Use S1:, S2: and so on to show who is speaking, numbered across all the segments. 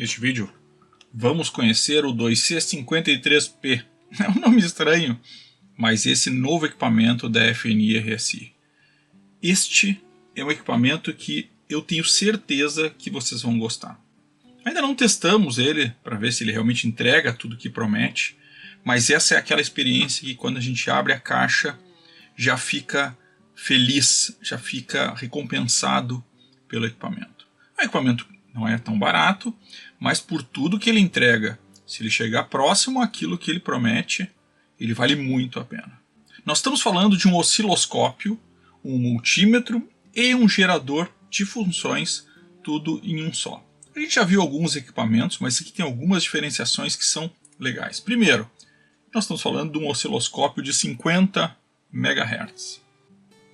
S1: Neste vídeo, vamos conhecer o 2C53P. É um nome estranho, mas esse novo equipamento da FNI RSI. Este é um equipamento que eu tenho certeza que vocês vão gostar. Ainda não testamos ele para ver se ele realmente entrega tudo que promete, mas essa é aquela experiência que quando a gente abre a caixa já fica feliz, já fica recompensado pelo equipamento. O equipamento não é tão barato, mas por tudo que ele entrega, se ele chegar próximo àquilo que ele promete, ele vale muito a pena. Nós estamos falando de um osciloscópio, um multímetro e um gerador de funções, tudo em um só. A gente já viu alguns equipamentos, mas esse aqui tem algumas diferenciações que são legais. Primeiro, nós estamos falando de um osciloscópio de 50 MHz.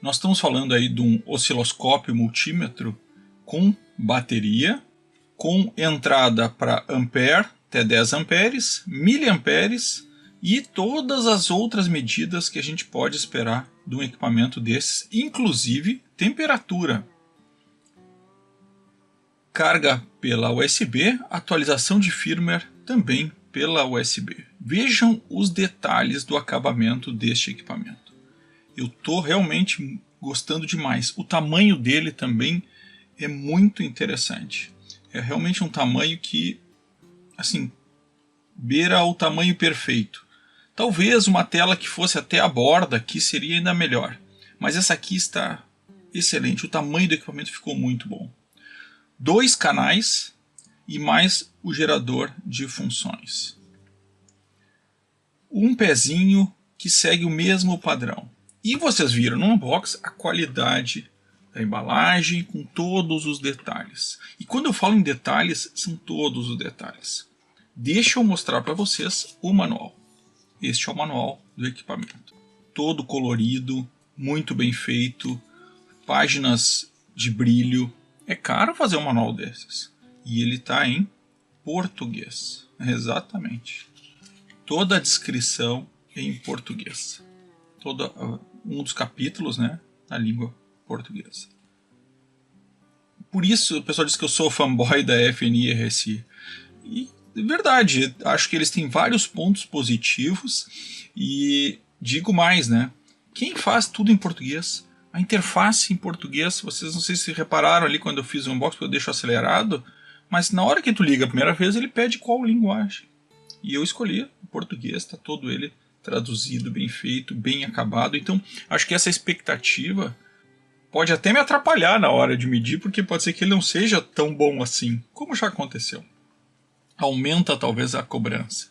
S1: Nós estamos falando aí de um osciloscópio multímetro com bateria, com entrada para ampere, até 10 amperes, miliamperes e todas as outras medidas que a gente pode esperar de um equipamento desses, inclusive temperatura. Carga pela USB, atualização de firmware também pela USB. Vejam os detalhes do acabamento deste equipamento. Eu estou realmente gostando demais. O tamanho dele também é muito interessante. É realmente um tamanho que, assim, beira o tamanho perfeito. Talvez uma tela que fosse até a borda aqui seria ainda melhor. Mas essa aqui está excelente. O tamanho do equipamento ficou muito bom. 2 canais e mais o gerador de funções. Um pezinho que segue o mesmo padrão. E vocês viram no unboxing a qualidade da embalagem com todos os detalhes. E quando eu falo em detalhes, são todos os detalhes. Deixa eu mostrar para vocês o manual. Este é o manual do equipamento. Todo colorido, muito bem feito, páginas de brilho. É caro fazer um manual desses. E ele está em português. Exatamente. Toda a descrição é em português. Um dos capítulos, né, na língua portuguesa. Por isso o pessoal diz que eu sou fanboy da FNI RSI. E é verdade, acho que eles têm vários pontos positivos. E digo mais, né? Quem faz tudo em português? A interface em português, vocês não sei se repararam ali quando eu fiz o unboxing, eu deixo acelerado, mas na hora que tu liga a primeira vez, ele pede qual linguagem. E eu escolhi o português, está todo ele traduzido, bem feito, bem acabado. Então, acho que essa expectativa pode até me atrapalhar na hora de medir, porque pode ser que ele não seja tão bom assim, como já aconteceu. Aumenta talvez a cobrança.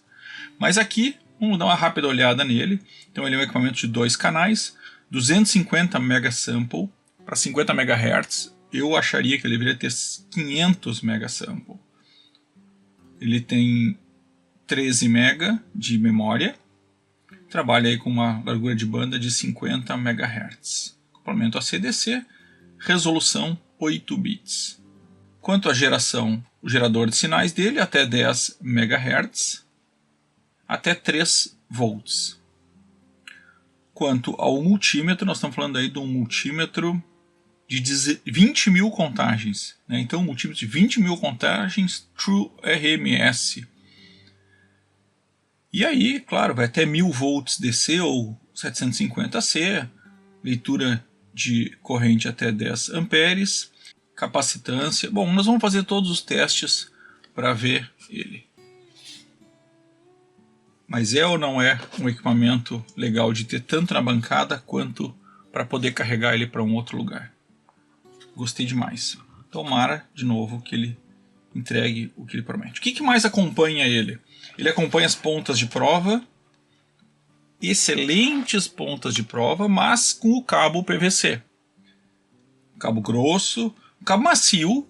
S1: Mas aqui, vamos dar uma rápida olhada nele. Então ele é um equipamento de 2 canais, 250 megasample para 50 MHz. Eu acharia que ele deveria ter 500 megasample. Ele tem 13 MB de memória. Trabalha aí com uma largura de banda de 50 MHz. Complemento ACDC, resolução 8 bits. Quanto à geração, o gerador de sinais dele até 10 MHz, até 3 volts. Quanto ao multímetro, nós estamos falando aí de um multímetro de 20 mil contagens. Né? Então, um multímetro de 20 mil contagens True RMS. E aí, claro, vai até 1000 volts DC ou 750 C, leitura de corrente até 10 amperes, capacitância. Bom, nós vamos fazer todos os testes para ver ele. Mas é ou não é um equipamento legal de ter tanto na bancada quanto para poder carregar ele para um outro lugar? Gostei demais. Tomara, de novo, que ele entregue o que ele promete. O que mais acompanha ele? Ele acompanha as pontas de prova, excelentes pontas de prova, mas com o cabo PVC. Cabo grosso, cabo macio,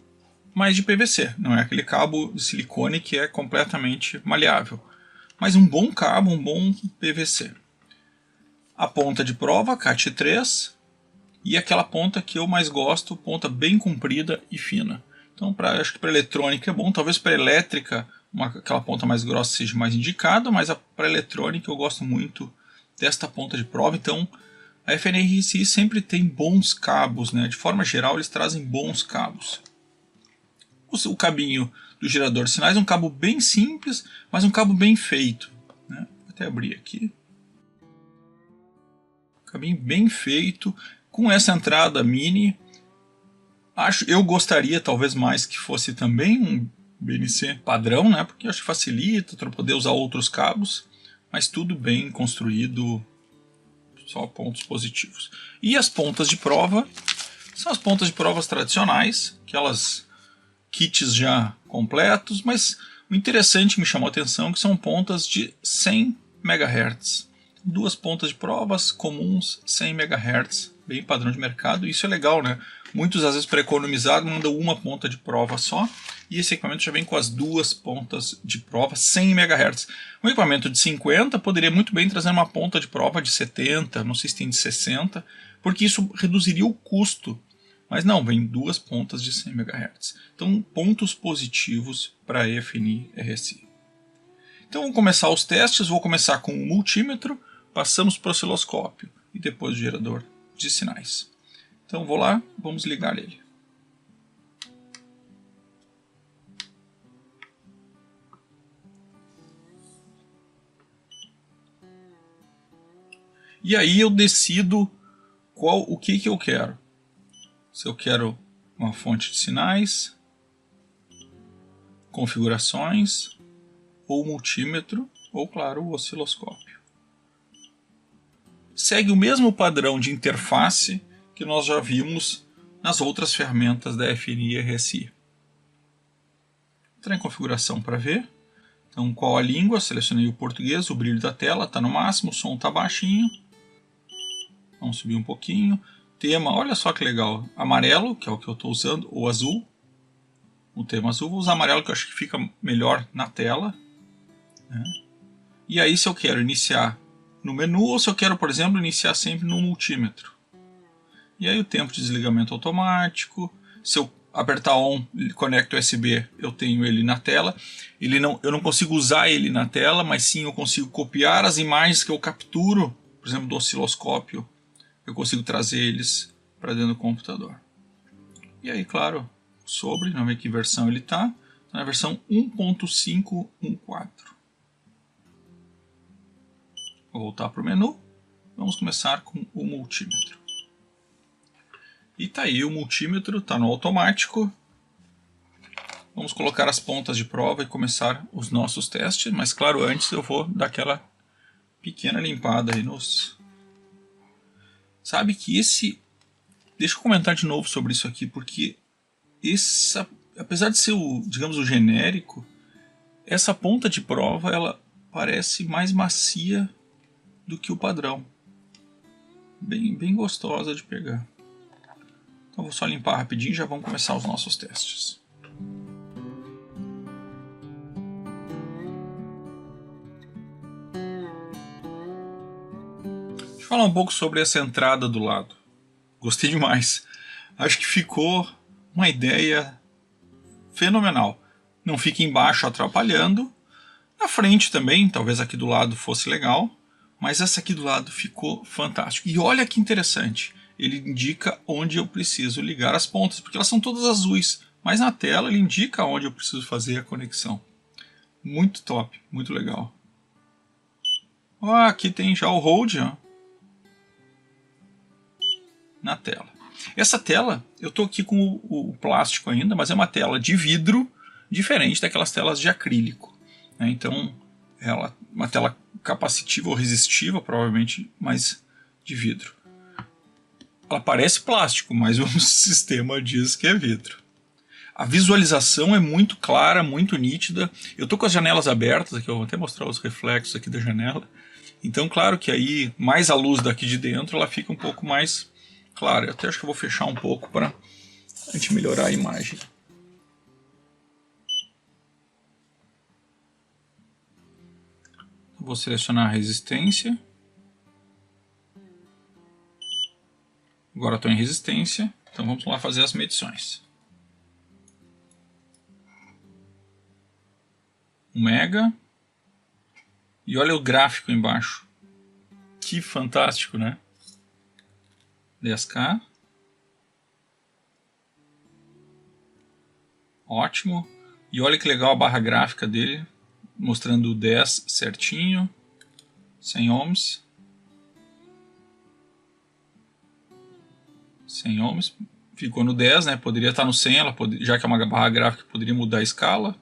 S1: mas de PVC. Não é aquele cabo de silicone que é completamente maleável. Mas um bom cabo, um bom PVC. A ponta de prova, CAT3, e aquela ponta que eu mais gosto, ponta bem comprida e fina. Então, acho que para eletrônica é bom, talvez para elétrica aquela ponta mais grossa seja mais indicada, mas para eletrônica eu gosto muito desta ponta de prova. Então, a FNI RSI sempre tem bons cabos, né? De forma geral, eles trazem bons cabos. o cabinho do gerador de sinais é um cabo bem simples, mas um cabo bem feito, né? Vou até abrir aqui. Cabinho bem feito, com essa entrada mini. Eu gostaria talvez mais que fosse também um BNC padrão, né? Porque acho que facilita para poder usar outros cabos, mas tudo bem construído, só pontos positivos. E as pontas de prova são as pontas de provas tradicionais, aquelas kits já completos, mas o interessante que me chamou a atenção é que são pontas de 100 MHz. Duas pontas de provas comuns, 100 MHz, bem padrão de mercado. Isso é legal, né? Muitos, às vezes, para economizar, mandam uma ponta de prova só. E esse equipamento já vem com as duas pontas de prova, 100 MHz. Um equipamento de 50 poderia muito bem trazer uma ponta de prova de 70, não sei se tem de 60, porque isso reduziria o custo. Mas não, vem duas pontas de 100 MHz. Então, pontos positivos para a FNI RSI. Então, vamos começar os testes. Vou começar com o multímetro, passamos para o osciloscópio e depois o gerador de sinais. Então vou lá, vamos ligar ele. E aí eu decido o que eu quero. Se eu quero uma fonte de sinais, configurações, ou multímetro, ou claro, o osciloscópio. Segue o mesmo padrão de interface que nós já vimos nas outras ferramentas da FNI RSI. Entrar em configuração para ver. Então, qual a língua? Selecionei o português, o brilho da tela está no máximo, o som está baixinho. Vamos subir um pouquinho. Tema, olha só que legal. Amarelo, que é o que eu estou usando, ou azul. O tema azul, vou usar amarelo que eu acho que fica melhor na tela, né? E aí, se eu quero iniciar no menu ou se eu quero, por exemplo, iniciar sempre no multímetro. E aí o tempo de desligamento automático. Se eu apertar ON, conecto USB, eu tenho ele na tela. Eu não consigo usar ele na tela, mas sim eu consigo copiar as imagens que eu capturo, por exemplo, do osciloscópio. Eu consigo trazer eles para dentro do computador. E aí, claro, sobre, vamos ver que versão ele está. Está na versão 1.514. Vou voltar para o menu. Vamos começar com o multímetro. E tá aí, o multímetro está no automático. Vamos colocar as pontas de prova e começar os nossos testes. Mas claro, antes eu vou dar aquela pequena limpada aí nos... Sabe que esse... Deixa eu comentar de novo sobre isso aqui, porque apesar de ser digamos, o genérico, essa ponta de prova ela parece mais macia do que o padrão. Bem gostosa de pegar. Então vou só limpar rapidinho e já vamos começar os nossos testes. Deixa eu falar um pouco sobre essa entrada do lado. Gostei demais. Acho que ficou uma ideia fenomenal. Não fica embaixo atrapalhando. Na frente também, talvez aqui do lado fosse legal. Mas essa aqui do lado ficou fantástico. E olha que interessante. Ele indica onde eu preciso ligar as pontas, porque elas são todas azuis. Mas na tela ele indica onde eu preciso fazer a conexão. Muito top, muito legal. Aqui tem já o hold, ó, na tela. Essa tela, eu estou aqui com o plástico ainda, mas é uma tela de vidro, diferente daquelas telas de acrílico, né? Então, ela é uma tela capacitiva ou resistiva, provavelmente, mas de vidro. Ela parece plástico, mas o sistema diz que é vidro. A visualização é muito clara, muito nítida. Eu estou com as janelas abertas aqui, eu vou até mostrar os reflexos aqui da janela. Então, claro que aí, mais a luz daqui de dentro, ela fica um pouco mais clara. Eu até acho que eu vou fechar um pouco para a gente melhorar a imagem. Vou selecionar a resistência. Agora estou em resistência, então vamos lá fazer as medições. 1 mega. E olha o gráfico embaixo. Que fantástico, né? 10K. Ótimo. E olha que legal a barra gráfica dele, mostrando o 10 certinho, 100 ohms. 100 ohms. Ficou no 10, né? Poderia estar no 100, já que é uma barra gráfica, poderia mudar a escala.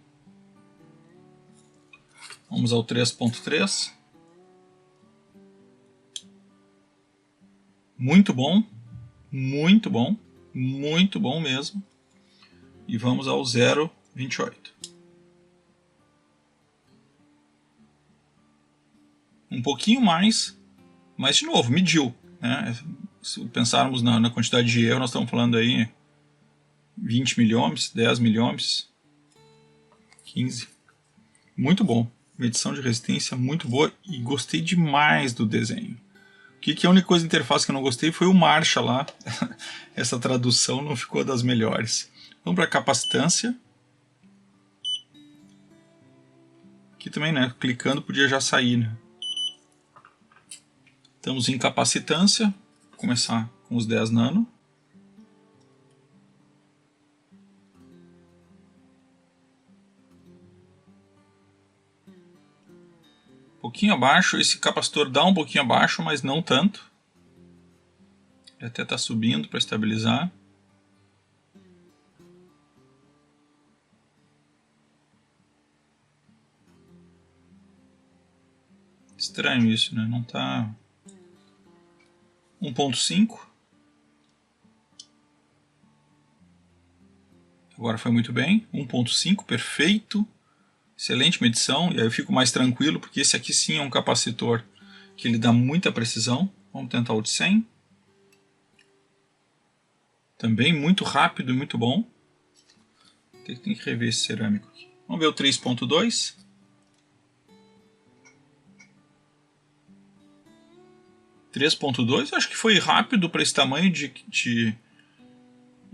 S1: Vamos ao 3.3. Muito bom, muito bom, muito bom mesmo. E vamos ao 0.28. Um pouquinho mais, mas de novo, mediu, né? Se pensarmos na quantidade de erro, nós estamos falando aí 20 miliohms, 10 miliohms, 15. Muito bom. Medição de resistência muito boa e gostei demais do desenho. O que é a única coisa da interface que eu não gostei foi o marcha lá. Essa tradução não ficou das melhores. Vamos para a capacitância. Aqui também, né? Clicando podia já sair, né? Estamos em capacitância. Vou começar com os 10 nano. Um pouquinho abaixo, esse capacitor dá um pouquinho abaixo, mas não tanto. Ele até está subindo para estabilizar. Estranho isso, né? Não está 1.5. Agora foi muito bem. 1.5, perfeito. Excelente medição. E aí eu fico mais tranquilo, porque esse aqui sim é um capacitor que ele dá muita precisão. Vamos tentar o de 100. Também muito rápido e muito bom. Tem que rever esse cerâmico aqui. Vamos ver o 3.2. Acho que foi rápido para esse tamanho de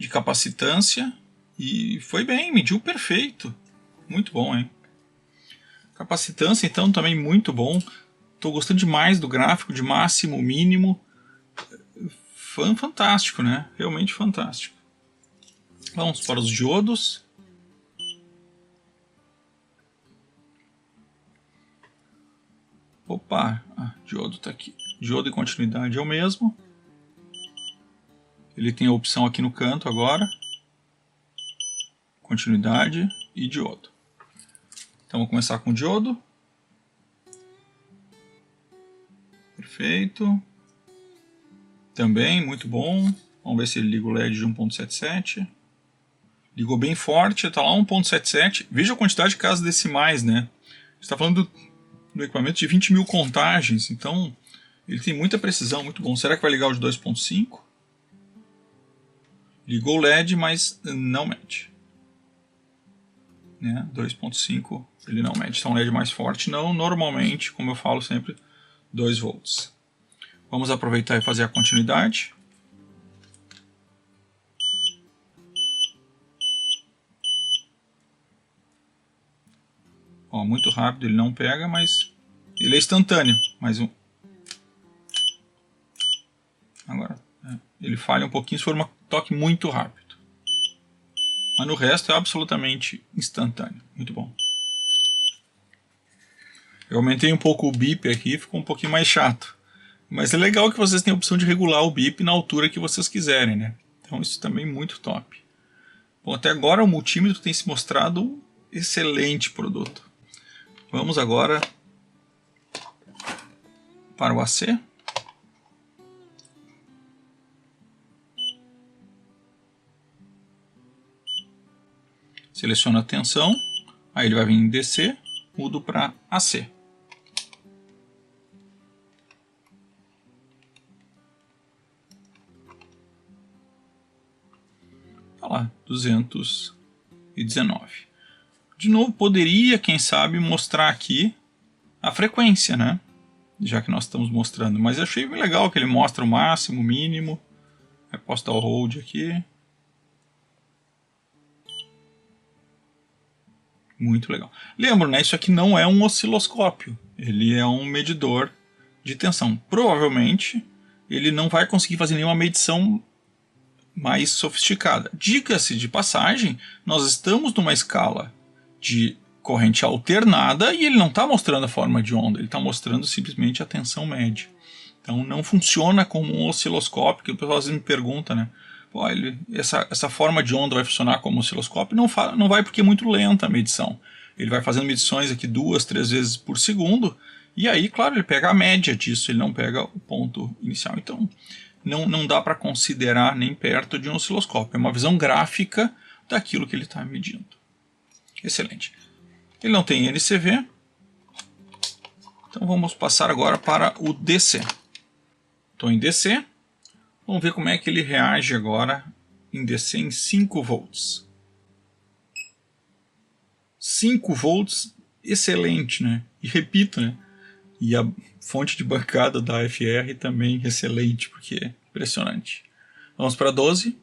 S1: capacitância. E foi bem, mediu perfeito. Muito bom, hein? Capacitância, então, também muito bom. Estou gostando demais do gráfico, de máximo, mínimo. Fantástico, né? Realmente fantástico. Vamos para os diodos. Opa, diodo está aqui. Diodo e continuidade é o mesmo. Ele tem a opção aqui no canto agora. Continuidade e diodo. Então vou começar com o diodo. Perfeito. Também muito bom. Vamos ver se ele liga o LED de 1.77. Ligou bem forte, está lá 1.77. Veja a quantidade de casas decimais, né? Está falando do equipamento de 20 mil contagens, então ele tem muita precisão, muito bom. Será que vai ligar o de 2.5? Ligou o LED, mas não mede. Né? 2.5 ele não mede. Então, um LED mais forte não, normalmente, como eu falo sempre, 2 volts. Vamos aproveitar e fazer a continuidade. Ó, muito rápido, ele não pega, mas ele é instantâneo. Mas agora, ele falha um pouquinho se for um toque muito rápido. Mas no resto é absolutamente instantâneo. Muito bom. Eu aumentei um pouco o bip aqui, ficou um pouquinho mais chato. Mas é legal que vocês têm a opção de regular o bip na altura que vocês quiserem, né? Então isso também é muito top. Bom, até agora o multímetro tem se mostrado um excelente produto. Vamos agora para o AC. Seleciono a tensão, aí ele vai vir em DC, mudo para AC. Tá lá, 219. De novo, poderia, quem sabe, mostrar aqui a frequência, né? Já que nós estamos mostrando. Mas eu achei bem legal que ele mostra o máximo, o mínimo. Eu posso dar o hold aqui. Muito legal. Lembro, né? Isso aqui não é um osciloscópio. Ele é um medidor de tensão. Provavelmente, ele não vai conseguir fazer nenhuma medição mais sofisticada. Diga-se de passagem, nós estamos numa escala de corrente alternada e ele não está mostrando a forma de onda, ele está mostrando simplesmente a tensão média. Então não funciona como um osciloscópio, que o pessoal às vezes me pergunta, né? Pô, essa forma de onda vai funcionar como osciloscópio? Não vai, porque é muito lenta a medição. Ele vai fazendo medições aqui 2, 3 vezes por segundo, e aí, claro, ele pega a média disso, ele não pega o ponto inicial. Então não dá para considerar nem perto de um osciloscópio, é uma visão gráfica daquilo que ele está medindo. Excelente. Ele não tem NCV, então vamos passar agora para o DC. Estou em DC, vamos ver como é que ele reage agora em DC em 5 volts. 5 volts, excelente, né? E repito, né? E a fonte de bancada da FR também excelente, porque é impressionante. Vamos para 12.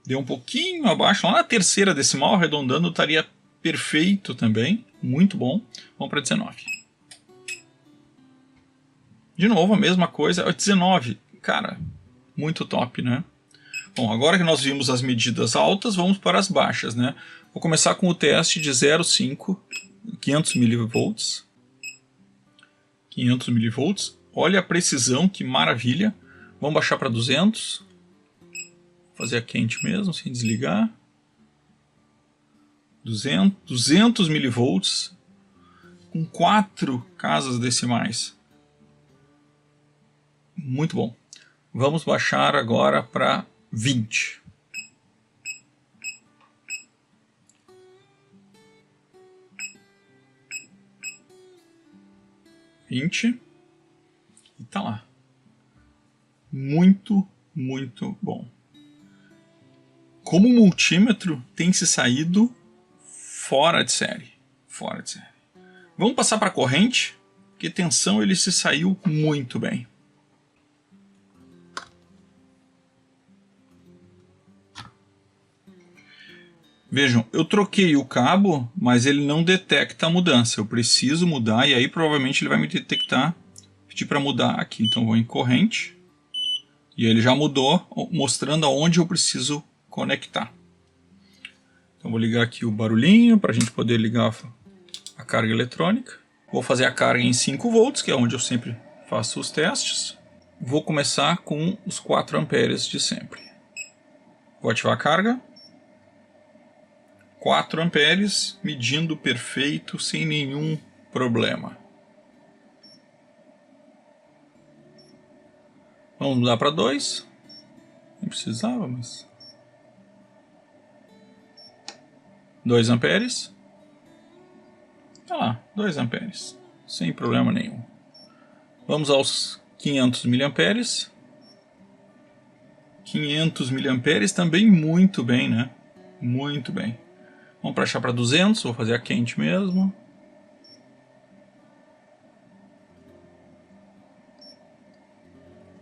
S1: Deu um pouquinho abaixo, lá na terceira decimal, arredondando, estaria perfeito também. Muito bom. Vamos para 19. De novo, a mesma coisa. 19. Cara, muito top, né? Bom, agora que nós vimos as medidas altas, vamos para as baixas, né? Vou começar com o teste de 0,5, 500 mV. 500 mV. Olha a precisão, que maravilha. Vamos baixar para 200. Fazer a quente mesmo, sem desligar. 200 mV com 4 casas decimais. Muito bom. Vamos baixar agora para 20. E tá lá. Muito, muito bom. Como o multímetro tem se saído fora de série. Fora de série. Vamos passar para a corrente, porque tensão ele se saiu muito bem. Vejam, eu troquei o cabo, mas ele não detecta a mudança. Eu preciso mudar e aí provavelmente ele vai me detectar, pedir para mudar aqui. Então vou em corrente e ele já mudou, mostrando aonde eu preciso conectar. Então vou ligar aqui o barulhinho para a gente poder ligar a carga eletrônica. Vou fazer a carga em 5 volts, que é onde eu sempre faço os testes. Vou começar com os 4 amperes de sempre. Vou ativar a carga. 4 amperes, medindo perfeito, sem nenhum problema. Vamos mudar para 2. Não precisava, mas... 2 amperes. Tá lá, 2 amperes. Sem problema nenhum. Vamos aos 500 miliamperes. 500 miliamperes também muito bem, né? Muito bem. Vamos baixar para 200, vou fazer a quente mesmo.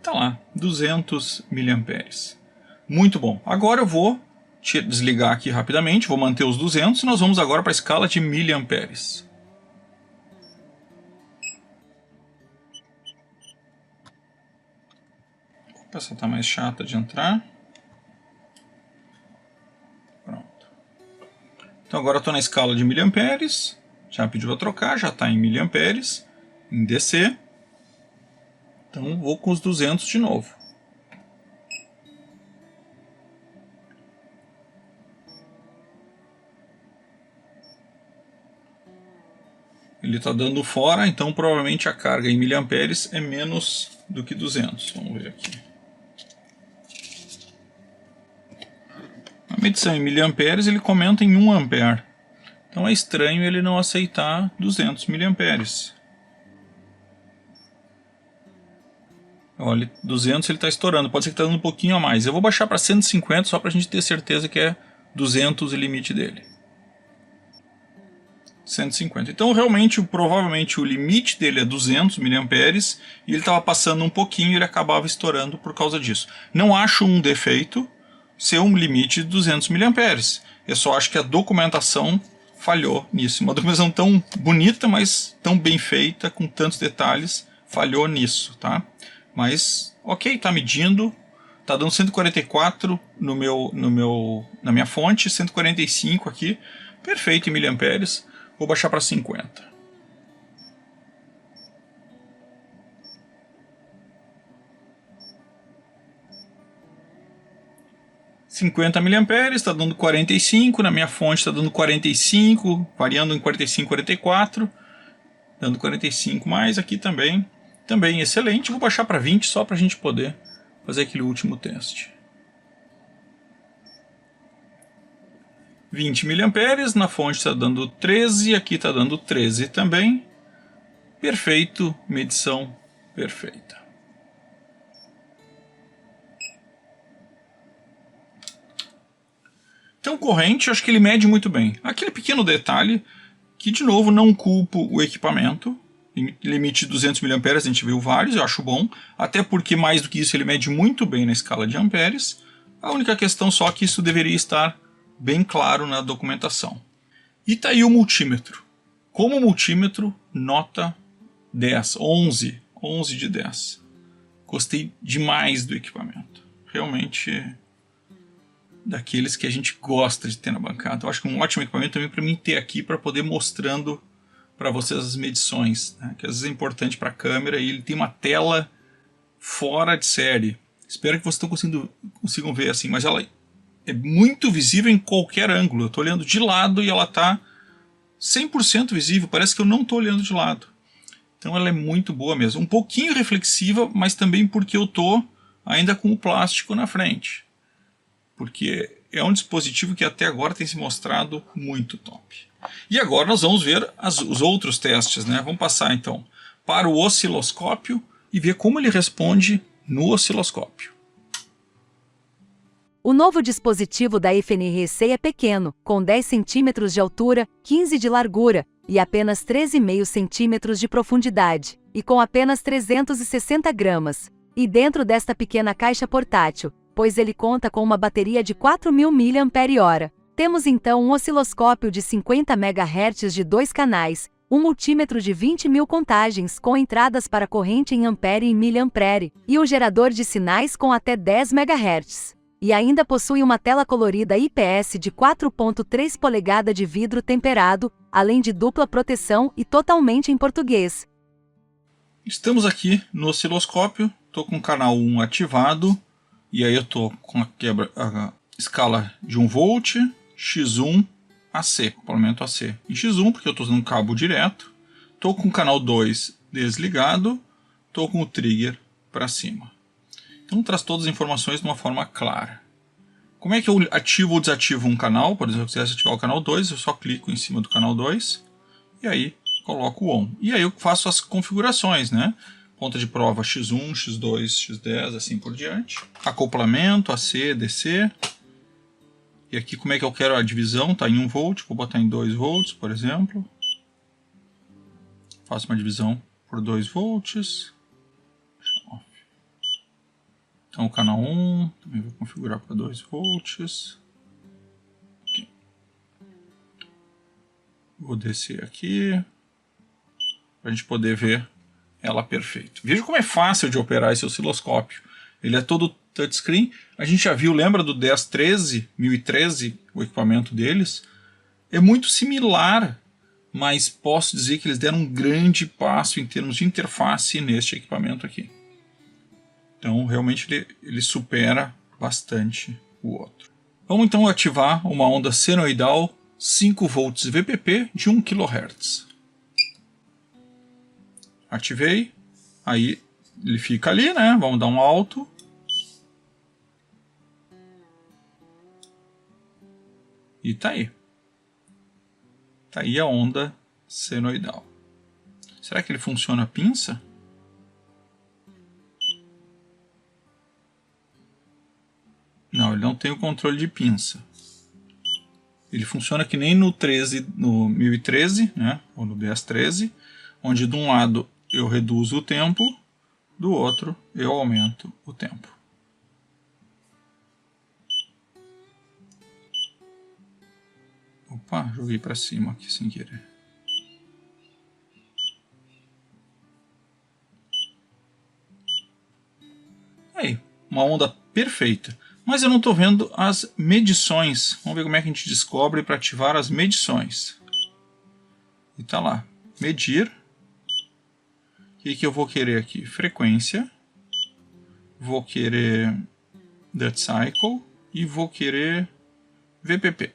S1: Tá lá, 200 miliamperes. Muito bom. Agora eu vou desligar aqui rapidamente, vou manter os 200 e nós vamos agora para a escala de miliamperes. Opa, essa tá mais chata de entrar. Então agora eu estou na escala de miliamperes, já pediu para trocar, já está em miliamperes, em DC. Então vou com os 200 de novo. Ele está dando fora, então provavelmente a carga em miliamperes é menos do que 200. Vamos ver aqui. A medição em miliamperes ele comenta em 1 ampere. Então é estranho ele não aceitar 200 miliamperes. Olha, 200 ele está estourando, pode ser que está dando um pouquinho a mais. Eu vou baixar para 150 só para a gente ter certeza que é 200 o limite dele. 150. Então realmente, provavelmente o limite dele é 200 miliamperes e ele estava passando um pouquinho e ele acabava estourando por causa disso. Não acho um defeito ser um limite de 200 miliamperes. Eu só acho que a documentação falhou nisso. Uma documentação tão bonita, mas tão bem feita, com tantos detalhes, falhou nisso, tá? Mas, ok, está medindo. Está dando 144 na minha fonte, 145 aqui. Perfeito em miliamperes. Vou baixar para 50. mA, está dando 45, na minha fonte está dando 45, variando em 45, 44, dando 45 mais aqui também excelente. Vou baixar para 20 só para a gente poder fazer aquele último teste. 20 mA, na fonte está dando 13, aqui está dando 13 também. Perfeito, medição perfeita. Então, corrente, acho que ele mede muito bem. Aquele pequeno detalhe que, de novo, não culpo o equipamento. Limite de 200 mA, a gente viu vários, eu acho bom. Até porque, mais do que isso, ele mede muito bem na escala de amperes. A única questão só é que isso deveria estar bem claro na documentação. E está aí o multímetro. Como multímetro, nota 10, 11 de 10. Gostei demais do equipamento. Realmente daqueles que a gente gosta de ter na bancada. Eu acho que um ótimo equipamento também para mim ter aqui para poder mostrando para vocês as medições, né? Que às vezes é importante para a câmera e ele tem uma tela fora de série. Espero que vocês consigam ver assim, mas ela é muito visível em qualquer ângulo. Eu estou olhando de lado e ela está 100% visível, parece que eu não estou olhando de lado. Então ela é muito boa mesmo. Um pouquinho reflexiva, mas também porque eu estou ainda com o plástico na frente. Porque é um dispositivo que até agora tem se mostrado muito top. E agora nós vamos ver os outros testes, né? Vamos passar então para o osciloscópio e ver como ele responde no osciloscópio.
S2: O novo dispositivo da FNRC é pequeno, com 10 centímetros de altura, 15 de largura e apenas 13,5 centímetros de profundidade, e com apenas 360 gramas. E dentro desta pequena caixa portátil, pois ele conta com uma bateria de 4.000 mAh. Temos então um osciloscópio de 50 MHz de 2 canais, um multímetro de 20.000 contagens com entradas para corrente em ampere e miliampere, e um gerador de sinais com até 10 MHz. E ainda possui uma tela colorida IPS de 4,3 polegadas de vidro temperado, além de dupla proteção e totalmente em português.
S1: Estamos aqui no osciloscópio, estou com o canal 1 ativado, e aí eu estou com a escala de 1 volt, X1, AC, complemento AC. Em X1, porque eu estou usando um cabo direto, estou com o canal 2 desligado, estou com o trigger para cima. Então traz todas as informações de uma forma clara. Como é que eu ativo ou desativo um canal? Por exemplo, se eu quiser ativar o canal 2, eu só clico em cima do canal 2 e aí coloco o ON. E aí eu faço as configurações, né? Ponta de prova X1, X2, X10, assim por diante. Acoplamento, AC, DC. E aqui como é que eu quero a divisão? Está em 1 volt, vou botar em 2 volts, por exemplo. Faço uma divisão por 2 volts. Então o canal 1, também vou configurar para 2 volts. Aqui. Vou descer aqui, para a gente poder ver ela perfeito. Veja como é fácil de operar esse osciloscópio. Ele é todo touchscreen. A gente já viu, lembra do 1013, o equipamento deles? É muito similar, mas posso dizer que eles deram um grande passo em termos de interface neste equipamento aqui. Então, realmente, ele supera bastante o outro. Vamos então ativar uma onda senoidal 5 volts VPP de 1 kHz. Ativei. Aí ele fica ali, né? Vamos dar um alto. E tá aí. Tá aí a onda senoidal. Será que ele funciona a pinça? Não, ele não tem o controle de pinça. Ele funciona que nem no 1013, né, ou no 1013, onde de um lado eu reduzo o tempo, do outro eu aumento o tempo. Opa, joguei para cima aqui sem querer. Aí, uma onda perfeita. Mas eu não estou vendo as medições. Vamos ver como é que a gente descobre para ativar as medições. E está lá, medir. O que eu vou querer aqui? Frequência. Vou querer Dead Cycle e vou querer VPP.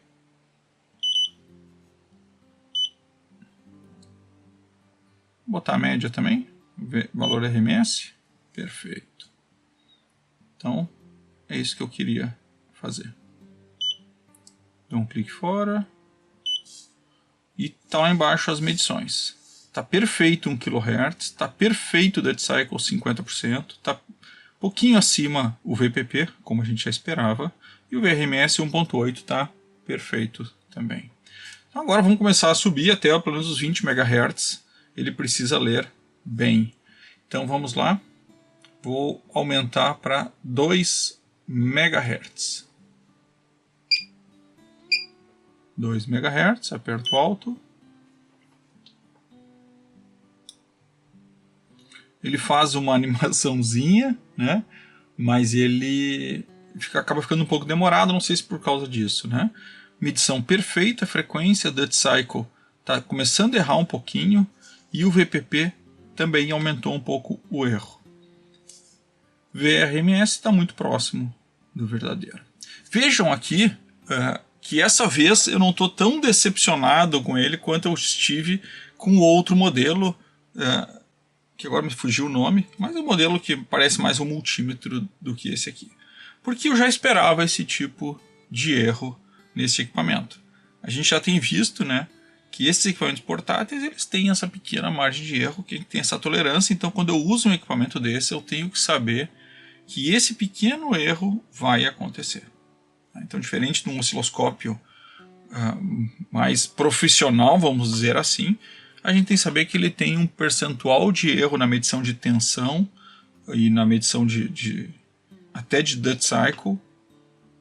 S1: Vou botar a média também, valor RMS. Perfeito. Então, é isso que eu queria fazer. Dou um clique fora. E está lá embaixo as medições. Está perfeito 1 kHz, está perfeito o Dead Cycle 50%, está um pouquinho acima o VPP, como a gente já esperava, e o VRMS 1.8 está perfeito também. Então agora vamos começar a subir até pelo menos os 20 MHz, ele precisa ler bem. Então vamos lá, vou aumentar para 2 MHz. 2 MHz, aperto Alto. Ele faz uma animaçãozinha, né? Mas ele acaba ficando um pouco demorado, não sei se por causa disso, né? Medição perfeita, frequência, Dead Cycle está começando a errar um pouquinho e o VPP também aumentou um pouco o erro. VRMS está muito próximo do verdadeiro. Vejam aqui que essa vez eu não estou tão decepcionado com ele quanto eu estive com o outro modelo, que agora me fugiu o nome, mas é um modelo que parece mais um multímetro do que esse aqui. Porque eu já esperava esse tipo de erro nesse equipamento. A gente já tem visto, né, que esses equipamentos portáteis eles têm essa pequena margem de erro, que tem essa tolerância, então quando eu uso um equipamento desse eu tenho que saber que esse pequeno erro vai acontecer. Então, diferente de um osciloscópio mais profissional, vamos dizer assim, a gente tem que saber que ele tem um percentual de erro na medição de tensão e na medição até de Dead Cycle,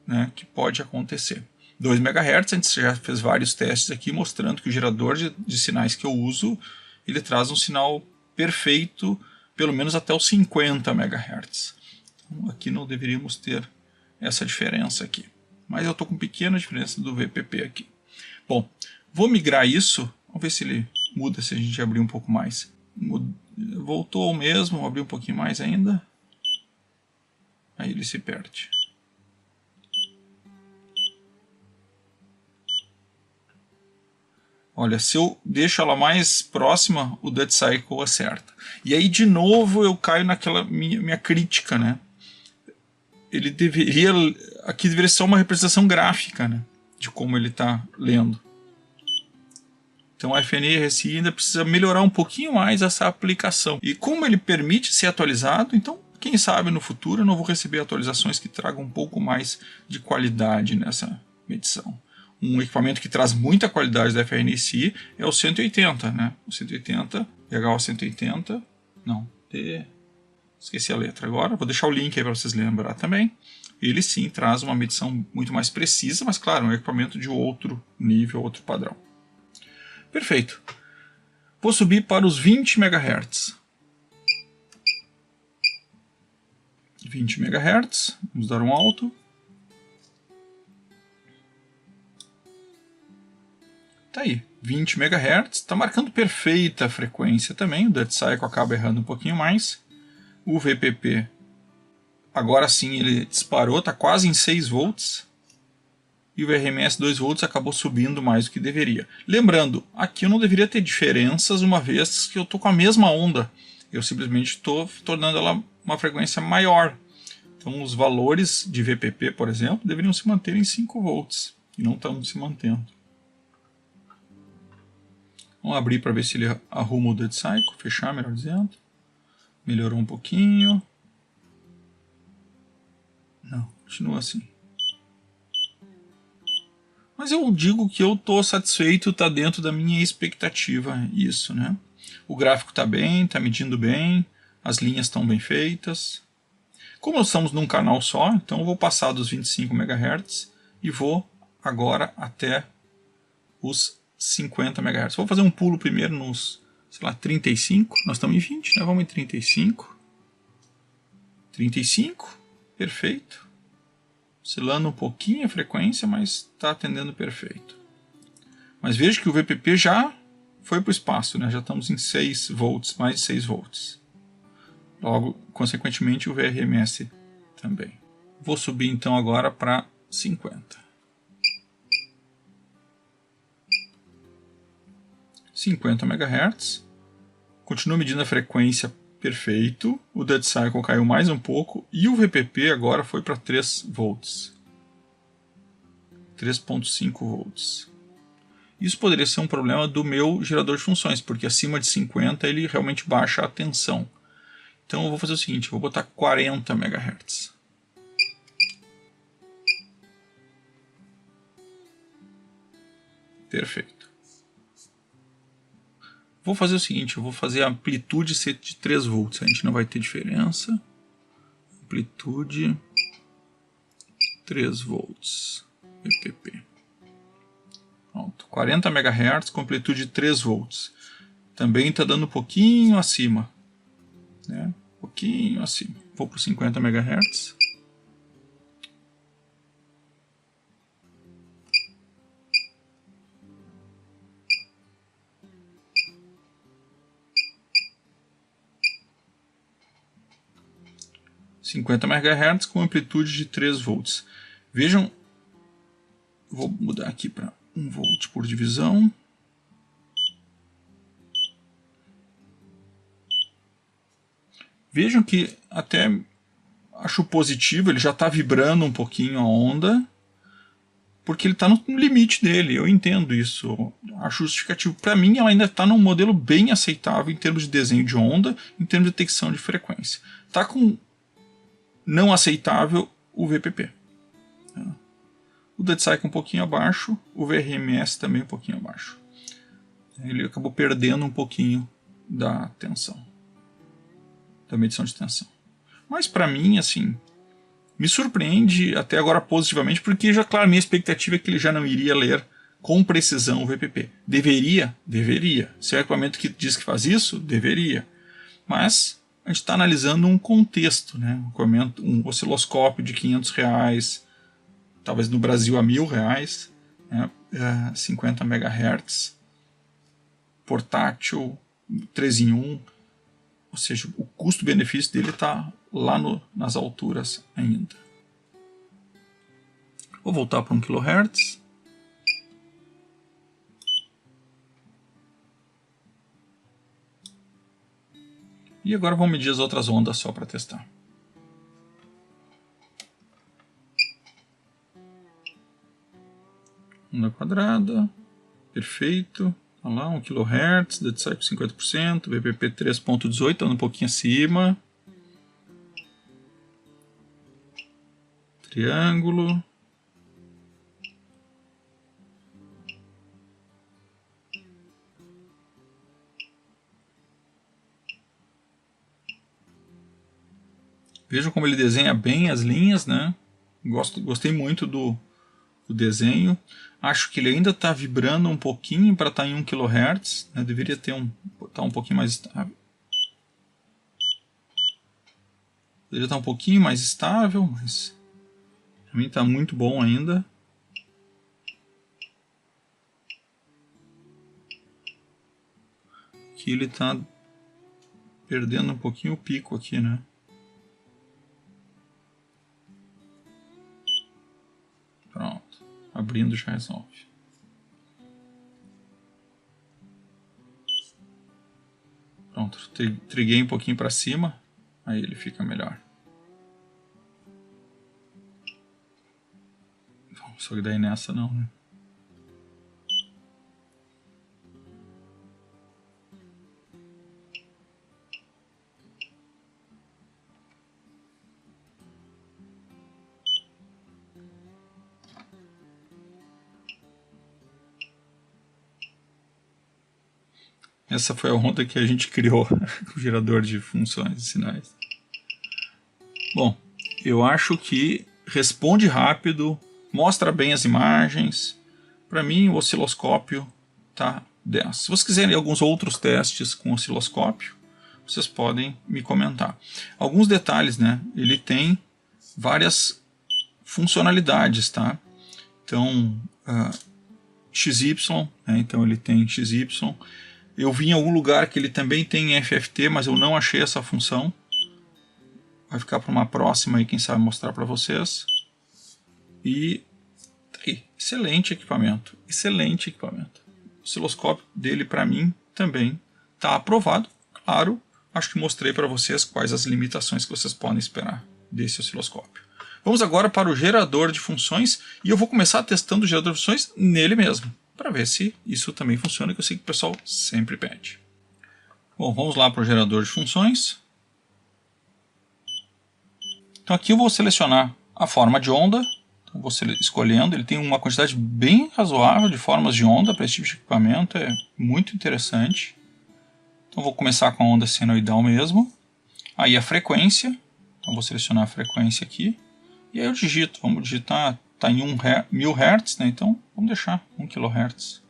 S1: né, que pode acontecer. 2 MHz, a gente já fez vários testes aqui mostrando que o gerador de sinais que eu uso, ele traz um sinal perfeito, pelo menos até os 50 MHz. Então, aqui não deveríamos ter essa diferença aqui. Mas eu estou com pequena diferença do VPP aqui. Bom, vou migrar isso, vamos ver se ele muda se a gente abrir um pouco mais. Voltou ao mesmo, vou abrir um pouquinho mais ainda. Aí ele se perde. Olha, se eu deixo ela mais próxima, o Dead Cycle acerta. E aí de novo eu caio naquela minha crítica, né? Ele deveria, aqui deveria ser uma representação gráfica, né, de como ele está lendo. Então a FNRSI ainda precisa melhorar um pouquinho mais essa aplicação. E como ele permite ser atualizado, então quem sabe no futuro eu não vou receber atualizações que tragam um pouco mais de qualidade nessa medição. Um equipamento que traz muita qualidade da FNRSI é o 180, né? O 180, PH 180, não, esqueci a letra agora, vou deixar o link aí para vocês lembrar também. Ele sim traz uma medição muito mais precisa, mas claro, é um equipamento de outro nível, outro padrão. Perfeito. Vou subir para os 20 MHz. 20 MHz, vamos dar um alto. Tá aí, 20 MHz, está marcando perfeita a frequência também, o Dead Cycle acaba errando um pouquinho mais. O VPP, agora sim ele disparou, está quase em 6 volts. E o VRMS 2 volts acabou subindo mais do que deveria. Lembrando, aqui eu não deveria ter diferenças uma vez que eu estou com a mesma onda. Eu simplesmente estou tornando ela uma frequência maior. Então os valores de VPP, por exemplo, deveriam se manter em 5 volts. E não estão se mantendo. Vamos abrir para ver se ele arruma o Dead Cycle, fechar, melhor dizendo. Melhorou um pouquinho. Não, continua assim. Mas eu digo que eu estou satisfeito, está dentro da minha expectativa isso, né? O gráfico está bem, está medindo bem, as linhas estão bem feitas. Como nós estamos num canal só, então eu vou passar dos 25 MHz e vou agora até os 50 MHz. Vou fazer um pulo primeiro nos, sei lá, 35, nós estamos em 20, né? Vamos em 35. 35, perfeito. Oscilando um pouquinho a frequência, mas está atendendo perfeito. Mas veja que o VPP já foi para o espaço, né? Já estamos em 6 volts, mais de 6 volts. Logo, consequentemente, o VRMS também. Vou subir então agora para 50. 50 MHz. Continuo medindo a frequência perfeito. O Dead Cycle caiu mais um pouco. E o VPP agora foi para 3 volts. 3.5 volts. Isso poderia ser um problema do meu gerador de funções, porque acima de 50 ele realmente baixa a tensão. Então eu vou fazer o seguinte, eu vou botar 40 MHz. Perfeito. Vou fazer o seguinte, eu vou fazer a amplitude ser de 3 volts, a gente não vai ter diferença. Amplitude 3 volts, VPP. Pronto, 40 MHz com amplitude de 3 volts. Também está dando um pouquinho acima. Né? Um pouquinho acima. Vou para 50 MHz. MHz com amplitude de 3 volts. Vejam, vou mudar aqui para 1 volt por divisão. Vejam que até acho positivo, ele já está vibrando um pouquinho a onda, porque ele está no limite dele, eu entendo isso, acho justificativo. Para mim ela ainda está num modelo bem aceitável em termos de desenho de onda, em termos de detecção de frequência. Está com não aceitável o VPP. O Dead Cycle um pouquinho abaixo, o VRMS também um pouquinho abaixo. Ele acabou perdendo um pouquinho da tensão, da medição de tensão. Mas para mim, assim, me surpreende até agora positivamente, porque já, claro, minha expectativa é que ele já não iria ler com precisão o VPP. Deveria? Deveria. Se é o equipamento que diz que faz isso, deveria. Mas a gente está analisando um contexto, né? Um osciloscópio de R$500, talvez no Brasil a R$1.000, né? 50 MHz, portátil, 3 em 1, ou seja, o custo-benefício dele está lá nas alturas ainda. Vou voltar para 1 kHz. E agora vamos medir as outras ondas só para testar. Onda quadrada, perfeito. Olha lá, 1 kHz, Dead Cycle 50%, VPP 3.18, está um pouquinho acima. Triângulo. Vejam como ele desenha bem as linhas, né? Gostei muito do desenho. Acho que ele ainda está vibrando um pouquinho para estar em 1 kHz. Né? Deveria ter tá um pouquinho mais estável. Deveria estar um pouquinho mais estável, mas para mim está muito bom ainda. Aqui ele está perdendo um pouquinho o pico aqui, né? Pronto, abrindo já resolve. Pronto, triguei um pouquinho para cima, aí ele fica melhor. Bom, só que daí nessa não, né? Essa foi a onda que a gente criou, o gerador de funções e sinais. Bom, eu acho que responde rápido, mostra bem as imagens. Para mim, o osciloscópio tá 10. Se vocês quiserem alguns outros testes com osciloscópio, vocês podem me comentar. Alguns detalhes, né? Ele tem várias funcionalidades, tá? Então, XY, né? Então ele tem XY. Eu vi em algum lugar que ele também tem FFT, mas eu não achei essa função. Vai ficar para uma próxima aí, quem sabe mostrar para vocês. E tá aí, excelente equipamento, excelente equipamento. O osciloscópio dele para mim também está aprovado. Claro, acho que mostrei para vocês quais as limitações que vocês podem esperar desse osciloscópio. Vamos agora para o gerador de funções e eu vou começar testando o gerador de funções nele mesmo, para ver se isso também funciona, que eu sei que o pessoal sempre pede. Bom, vamos lá para o gerador de funções. Então aqui eu vou selecionar a forma de onda. Então, vou escolhendo, ele tem uma quantidade bem razoável de formas de onda para esse tipo de equipamento, é muito interessante. Então vou começar com a onda senoidal mesmo. Aí a frequência, então vou selecionar a frequência aqui. E aí eu digito, vamos digitar, está em 1000 Hz, né? Então vamos deixar 1 kHz.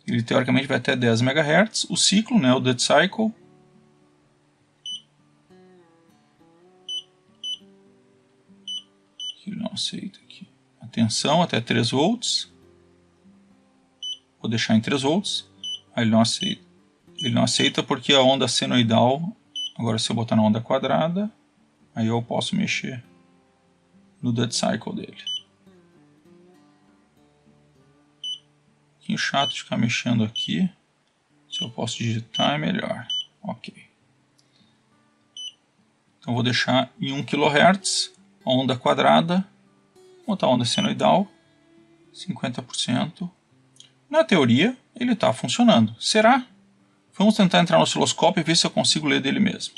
S1: Ele teoricamente vai até 10 MHz. O ciclo, né, o dead cycle. Ele não aceita aqui. A tensão até 3 volts. Vou deixar em 3 volts. Aí ele não aceita. Ele não aceita porque a onda senoidal, agora se eu botar na onda quadrada, aí eu posso mexer no dead cycle dele. Um pouquinho chato de ficar mexendo aqui. Se eu posso digitar é melhor. Ok. Então vou deixar em 1 kHz, onda quadrada, vou botar a onda senoidal, 50%. Na teoria ele está funcionando. Será? Vamos tentar entrar no osciloscópio e ver se eu consigo ler dele mesmo.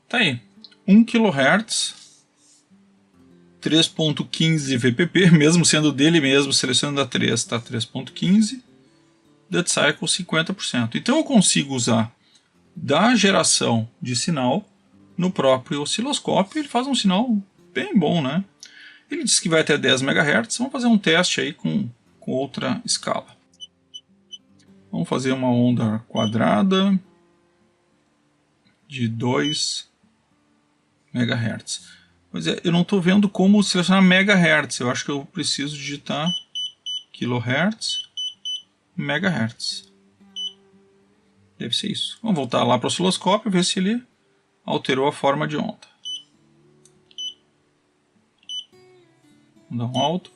S1: Tá aí, 1 kHz, 3.15 VPP, mesmo sendo dele mesmo, selecionando a 3, está 3.15, dead cycle 50%. Então eu consigo usar da geração de sinal no próprio osciloscópio, ele faz um sinal bem bom, né? Ele diz que vai até 10 MHz, vamos fazer um teste aí com outra escala. Vamos fazer uma onda quadrada de 2 MHz. Pois é, eu não estou vendo como selecionar megahertz. Eu acho que eu preciso digitar kilohertz, megahertz. Deve ser isso. Vamos voltar lá para o osciloscópio e ver se ele alterou a forma de onda. Vamos dar um alto.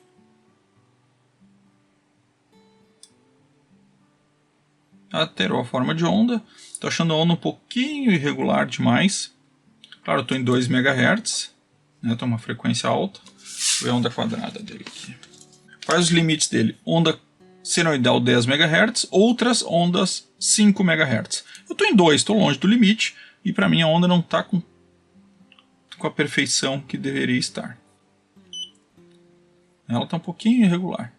S1: Alterou a forma de onda. Estou achando a onda um pouquinho irregular demais. Claro, estou em 2 MHz, né? Estou uma frequência alta. Vou ver a onda quadrada dele aqui. Quais os limites dele? Onda senoidal 10 MHz, outras ondas 5 MHz. Eu estou em 2, estou longe do limite, e para mim a onda não está com a perfeição que deveria estar. Ela está um pouquinho irregular.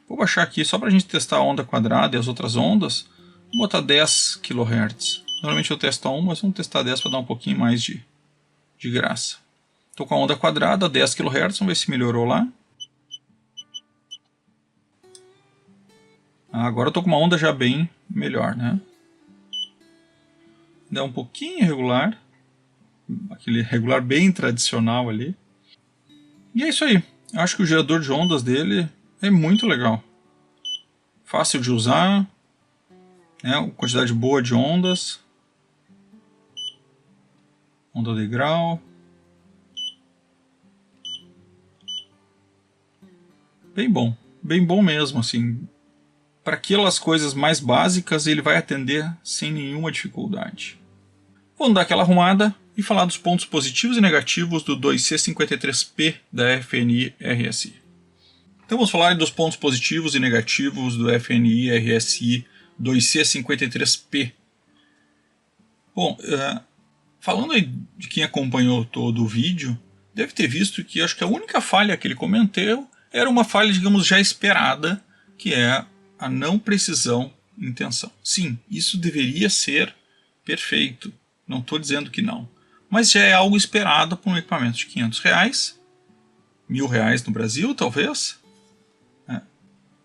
S1: Vou baixar aqui só para a gente testar a onda quadrada e as outras ondas. Vou botar 10 kHz. Normalmente eu testo a 1, mas vamos testar 10 para dar um pouquinho mais de graça. Estou com a onda quadrada, 10 kHz, vamos ver se melhorou lá. Agora eu estou com uma onda já bem melhor, né? Dá um pouquinho irregular. Aquele regular bem tradicional ali. E é isso aí. Eu acho que o gerador de ondas dele é muito legal. Fácil de usar. Né? Quantidade boa de ondas. Onda degrau. Bem bom mesmo, assim. Para aquelas coisas mais básicas ele vai atender sem nenhuma dificuldade. Vamos dar aquela arrumada e falar dos pontos positivos e negativos do 2C53P da FNI RSI. Então vamos falar dos pontos positivos e negativos do FNI RSI 2C53P. Bom, falando aí de quem acompanhou todo o vídeo, deve ter visto que acho que a única falha que ele comentou era uma falha, digamos, já esperada, que é a não precisão em tensão. Sim, isso deveria ser perfeito, não estou dizendo que não. Mas já é algo esperado para um equipamento de R$500, R$1.000 no Brasil, talvez.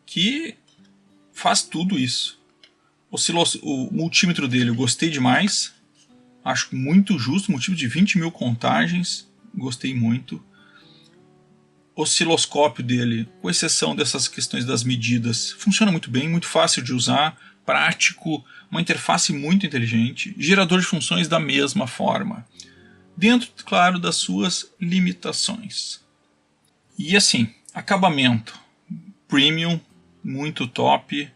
S1: que faz tudo isso. O multímetro dele eu gostei demais, acho muito justo, multímetro de 20 mil contagens, gostei muito. O osciloscópio dele, com exceção dessas questões das medidas, funciona muito bem, muito fácil de usar, prático, uma interface muito inteligente, gerador de funções da mesma forma, dentro, claro, das suas limitações. E assim, acabamento, premium, muito top.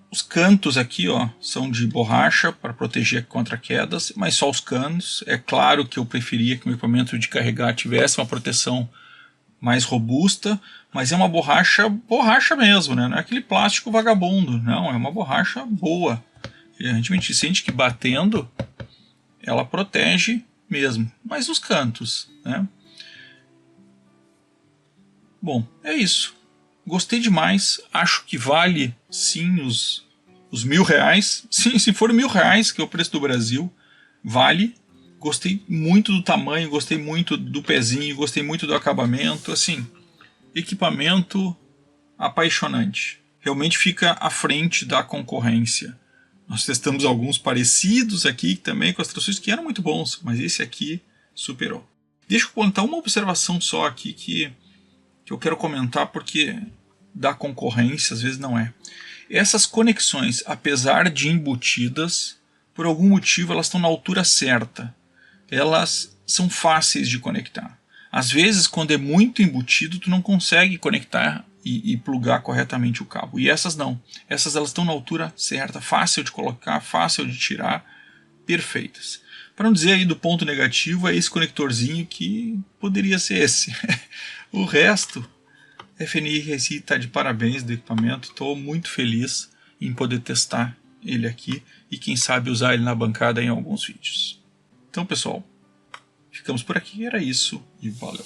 S1: Os cantos aqui, ó, são de borracha para proteger contra quedas, mas só os cantos. É claro que eu preferia que o equipamento de carregar tivesse uma proteção mais robusta, mas é uma borracha mesmo, né? Não é aquele plástico vagabundo, não, é uma borracha boa. E a gente sente que batendo ela protege mesmo, mas os cantos, né? Bom, é isso. Gostei demais, acho que vale sim os R$1.000. Sim, se for R$1.000, que é o preço do Brasil, vale. Gostei muito do tamanho, gostei muito do pezinho, gostei muito do acabamento. Assim, equipamento apaixonante. Realmente fica à frente da concorrência. Nós testamos alguns parecidos aqui também com as trações que eram muito bons, mas esse aqui superou. Deixa eu contar uma observação só aqui que eu quero comentar, porque da concorrência às vezes não é. Essas conexões, apesar de embutidas, por algum motivo elas estão na altura certa. Elas são fáceis de conectar. Às vezes, quando é muito embutido, tu não consegue conectar e plugar corretamente o cabo. E essas não. Essas elas estão na altura certa, fácil de colocar, fácil de tirar, perfeitas. Para não dizer aí do ponto negativo, é esse conectorzinho que poderia ser esse. O resto, FNI Reci está de parabéns do equipamento. Estou muito feliz em poder testar ele aqui e quem sabe usar ele na bancada em alguns vídeos. Então, pessoal, ficamos por aqui. Era isso e valeu.